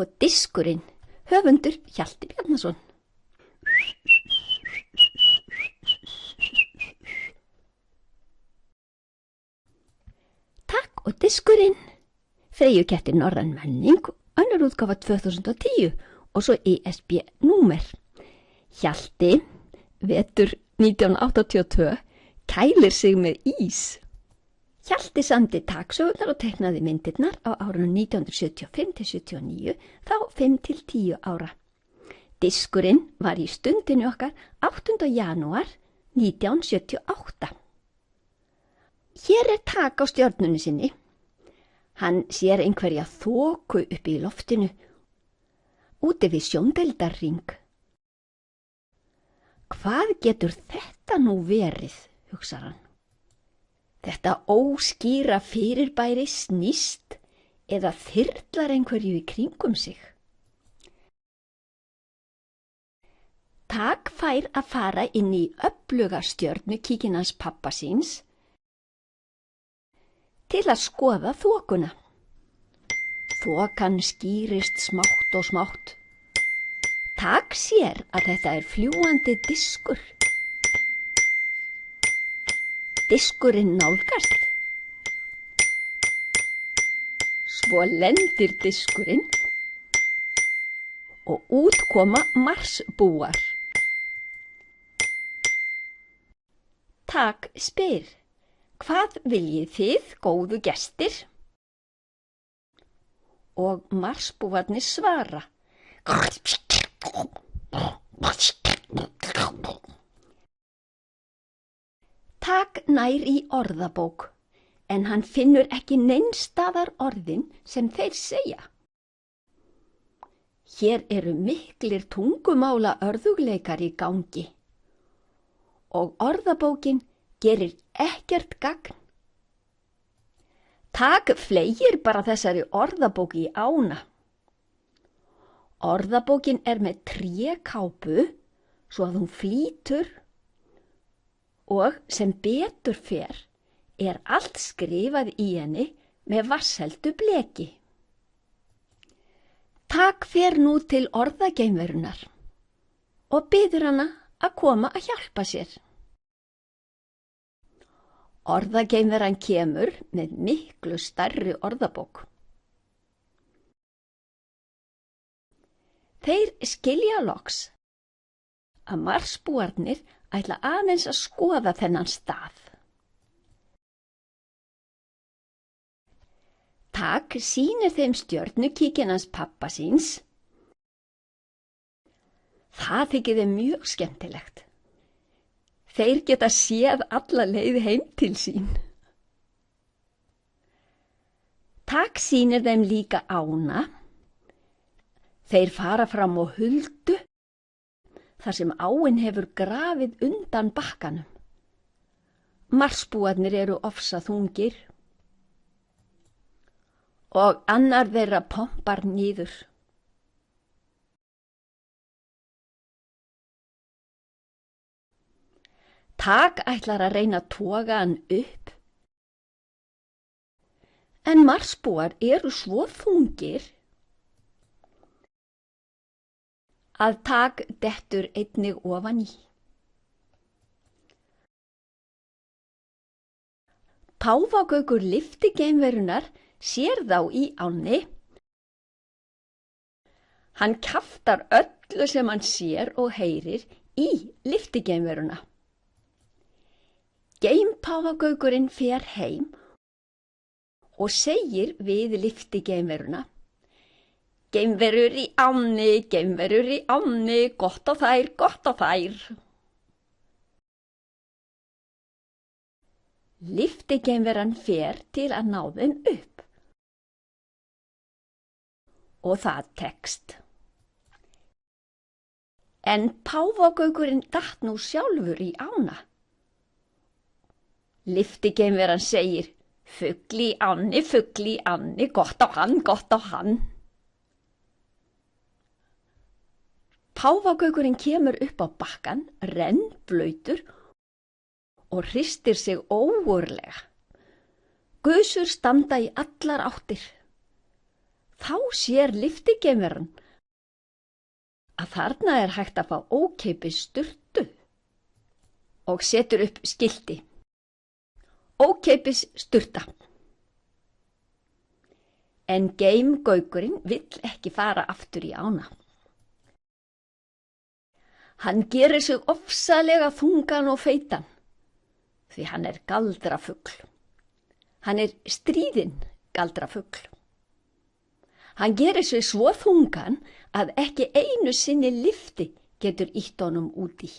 og diskurinn, höfundur Hjalti Bjarnason. Takk og diskurinn, Freyjukettir norræn menning, önnur útgáfa 2010 og svo ISB númer. Hjalti, vetur 1982, kælir sig með ís. Hjalti samdi taksögurnar og teiknaði myndirnar á árunum 1975-79, þá 5-10 ára. Diskurinn var í stundinu okkar 8. janúar 1978. Hér tak á stjörnunni sinni. Hann sér einhverja þoku uppi í loftinu, úti við sjóndeildarhring. Hvað getur þetta nú verið, hugsar hann. Þetta óskýra fyrirbæri snýst eða þyrlar einhverju í kringum sig. Tak fær að fara inn í öfluga stjörnukíkin hans pabba síns til að skoða þokuna. Þokan skýrist smátt og smátt. Tak sér að þetta fljúgandi diskur. Diskurinn nálgast. Svo lendir diskurinn og út koma Marsbúar. Tak spyr, hvað viljið þið, góðu gestir? Og Marsbúarnir svara. Tak nær í orðabók, en hann finnur ekki neinstaðar orðin sem þeir segja. Hér eru miklir tungumála örðugleikar í gangi og orðabókin gerir ekkert gagn. Tak fleygir bara þessari orðabók í ána. Orðabókin með trékápu svo að hún flýtur og sem betur fer allt skrifað í henni með vatnsheldu bleki. Tak fer nú til orðageimverunar og biður hana að koma að hjálpa sér. Orðageimveran kemur með miklu stærri orðabók. Þeir skilja loks að Marsbúarnir ætla aðeins að skoða þennan stað. Tak sýnir þeim stjörnukíkin hans pabba síns. Það þykir þeim mjög skemmtilegt. Þeir geta séð alla leið heim til sín. Tak sýnir þeim líka ána. Þeir fara fram á huldu, þar sem áin hefur grafið undan bakkanum. Marsbúarnir eru ofsa þungir og annar þeirra pompar niður. Tak ætlar að reyna að toga hann upp, en Marsbúar eru svo þungir að Tak dettur einnig ofan í. Páfagaukur lyftigeimverunar sér þá í ánni. Hann kjaftar öllu sem hann sér og heyrir í lyftigeimveruna. Geimpáfagaukurinn fer heim og segir við lyftigeimveruna: Geimverur í ánni, gott á þær, gott á þær. Lyftigeimveran fer til að ná þeim upp. Og það tekst. En páfagaukurinn datt nú sjálfur í ána. Lyftigeimveran segir: Fugl í ánni, gott á hann, gott á hann. Páfagaukurinn kemur upp á bakkann, rennblautur og hristir sig ógurlega. Gusur standa í allar áttir. Þá sér lyftigeimurinn að þarna er hægt að fá ókeypis sturtu og setur upp skilti. Ókeypis sturta. En geimgaugurinn vill ekki fara aftur í ána. Hann gerir sig ofsalega þungan og feitan, því hann er galdrafugl. Hann er stríðinn galdrafugl. Hann gerir sig svo þungan að ekki einu sinni lyfti getur ýtt honum út í.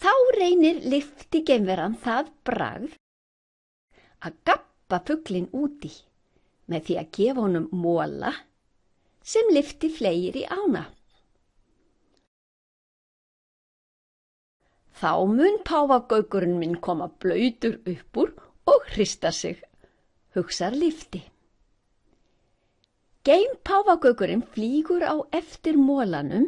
Þá reynir lyftigeimveran það bragð að gabba fuglinn út í með því að gefa honum mola sem lyfti fleygir í ána. Þá mun páfagaugurinn minn koma blautur upp úr og hrista sig, hugsar lyfti. Geimpáfagaugurinn flýgur á eftir molanum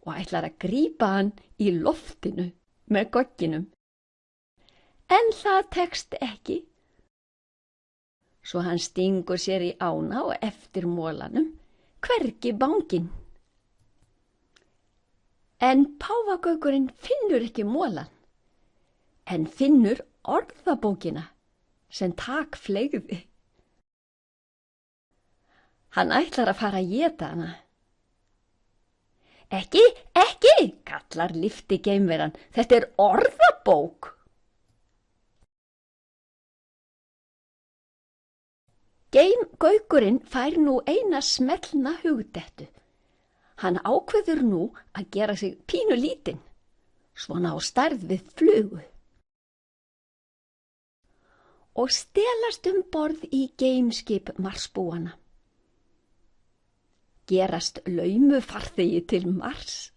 og ætlar að grípa hann í loftinu með gogginum. En það tekst ekki, svo hann stingur sér í ána og eftir molanum, hvergi banginn. En páfagaugurinn finnur ekki molan, en finnur orðabókina sem fleygði. Hann ætlar að fara að éta hana. Ekki, kallar lyftigeimveran, þetta er orðabók. Geimgaugurinn fær nú eina smellna hugdettu. Hann ákveður nú að gera sig pínulítinn, svona á stærð við flugu. Og stelast borð í geimskip Marsbúana. Gerast laumufarþegi til Mars.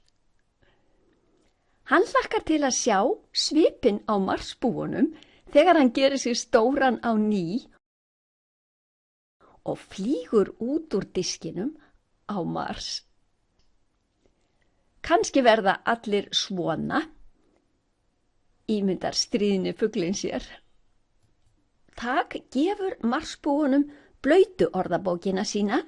Hann hlakkar til að sjá svipinn á Marsbúunum þegar hann gerir sig stóran á ný og flýgur út úr diskinum á Mars. Kannski verða allir svona, ímyndar stríðni fuglinn sér. Tak gefur Marsbúunum blautu orðabókina sína.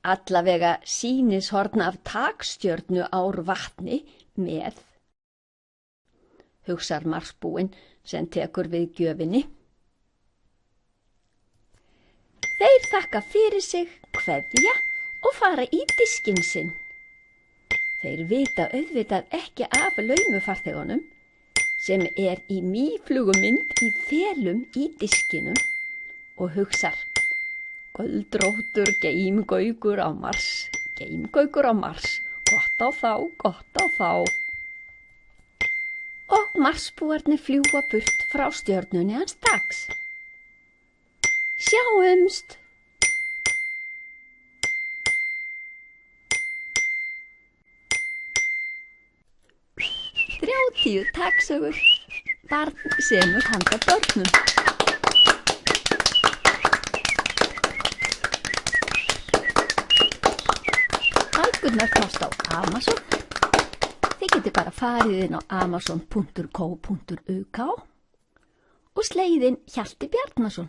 Allavega sýnishorn af takstjörnu ár vatni með, hugsar Marsbúinn sem tekur við gjöfinni. Þeir þakka fyrir sig, kveðja og fara í diskinn sinn. Þeir vita auðvitað ekki af laumufarþegunum sem er í mýflugumynd í felum í diskinum og hugsar: göldróttur geimgaukur á Mars, gott á þá, gott á þá. Og Marsbúarnir fljúga burt frá stjörnunni hans Dags. Sjáumst! 30 taksögur, barn semur handa börnum. Bækurnar kosta á Amazon. Þið getið bara farið inn á amazon.co.uk og slegið inn Hjalti Bjarnason.